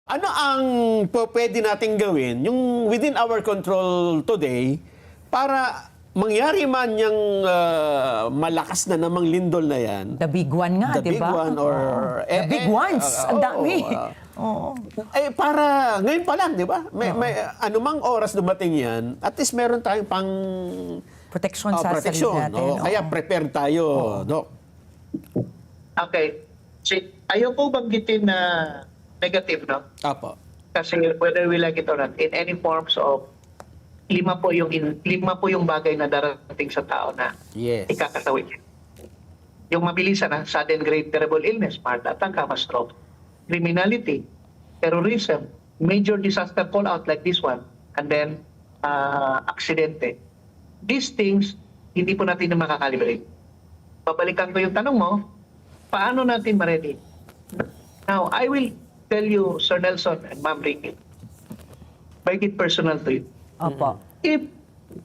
Ano ang pwede nating gawin, yung within our control today, para mangyari man yung malakas na namang lindol na yan? The big one nga, The di big ba? one or... The big ones. Ang dami. Oo. Para ngayon pa lang, di ba? May anumang oras dumating yan, at least meron tayong pang... Protection sa sarili protection. natin. Oo. Kaya prepared tayo, Doc. Okay. Ayaw ko banggitin na negative, no? Apo. Kasi whether we like it or not, in any forms of lima po yung bagay na darating sa tao na Yes. ikakatawid. Yung mabilisan na sudden great terrible illness, heart attack, stroke, criminality, terrorism, major disaster call out like this one, and then aksidente. These things, hindi po natin na makakalibrate. Babalikan ko yung tanong mo, paano natin ma-ready? Now, I will tell you, Sir Nelson and Ma'am Ricky, make it personal to you. Opo. If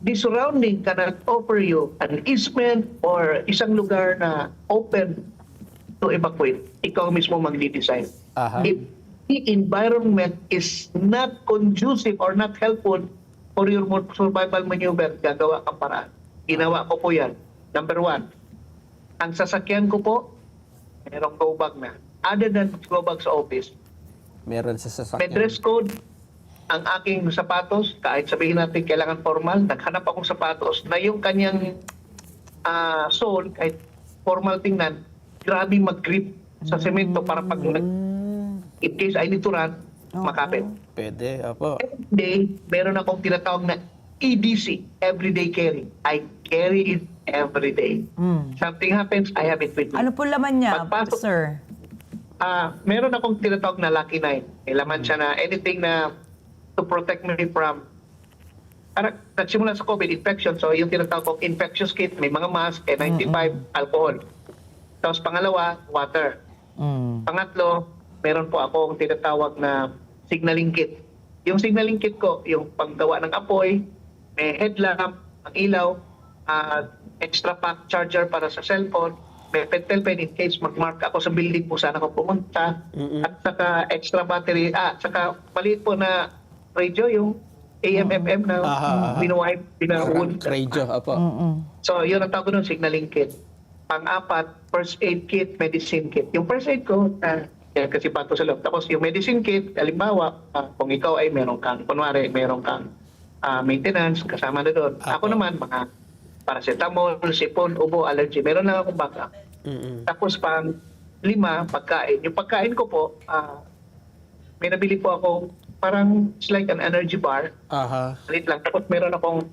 the surrounding cannot offer you an easement or isang lugar na open to evacuate, ikaw mismo mag-design. Aha. If the environment is not conducive or not helpful for your survival maneuver, gagawa kang paraan. Ginawa ko po yan. Number one, ang sasakyan ko po, merong go bag na. Other than go bag sa office, Meron sa sasakyan. may dress code, ang aking sapatos, kahit sabihin natin kailangan formal, naghanap akong sapatos na yung kanyang sole, kahit formal tingnan, grabe mag-grip sa semento para pag in case I need to run, makapit. Pwede, apo. Every day, meron akong tinatawag na EDC, everyday carry. I carry it every day. Something happens, I have it with me. Ano po laman niya, Pagpasok- sir? Meron akong tinatawag na Lucky 9. May laman siya na anything na to protect me from nagsimula sa COVID infection. So yung tinatawag kong infectious kit, may mga mask, N95, alcohol. Tapos pangalawa, water. Pangatlo, meron po akong tinatawag na signaling kit. Yung signaling kit ko, yung paggawa ng apoy, may headlamp, ang ilaw, extra pack charger para sa cellphone, may pentel pen in case mag-mark ako sa building kung saan ako pumunta, at saka extra battery, saka maliit po na radio, yung AM/FM na binuwipe, binawood. Radio, apo. So, yun ang tawag nun, signaling kit. Pang-apat, first aid kit, medicine kit. Yung first aid ko, yan kasi pato sa loob. Tapos yung medicine kit, halimbawa, kung ikaw ay meron kang, kunwari, meron kang maintenance, kasama na doon. Ako naman, mga paracetamol, sipon, ubo, allergy. Meron lang akong backup. Tapos pang lima, pagkain. Yung pagkain ko po, may nabili po ako, parang it's like an energy bar. Aha. Salit lang. Tapos meron akong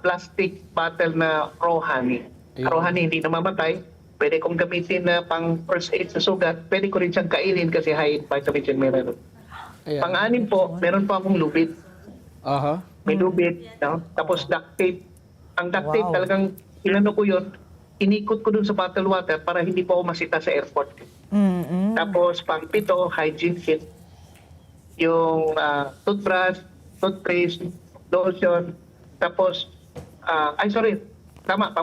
plastic bottle na raw honey. Raw honey, hindi namamatay. Pwede kong gamitin na pang first aid sa sugat. Pwede ko rin siyang kainin kasi high in vitamins and minerals. Ayan. Pang-anim po, meron pa akong lubid. Aha. May lubid. No? Tapos duct tape. Ang duct tape talagang, inano ko yun, inikot ko dun sa bottled water para hindi po ako masita sa airport. Tapos pang-pito, hygiene kit. Yung toothbrush, toothpaste, lotion. Tapos, tama,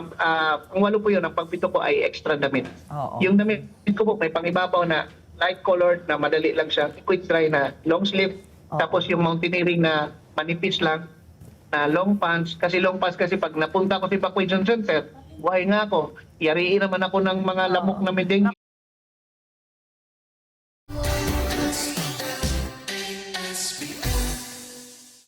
pang-walo po yun, ang pang-pito ko ay extra damit. Oo. Yung damit ko po, may pang-ibabaw na light colored na madali lang siya, quick dry na long sleeve. Tapos yung mountaineering na manipis lang, na long pants. Kasi long pants kasi pag napunta ko sa evacuation center, buhay nga ako. Yariin naman ako ng mga lamok na may dengue.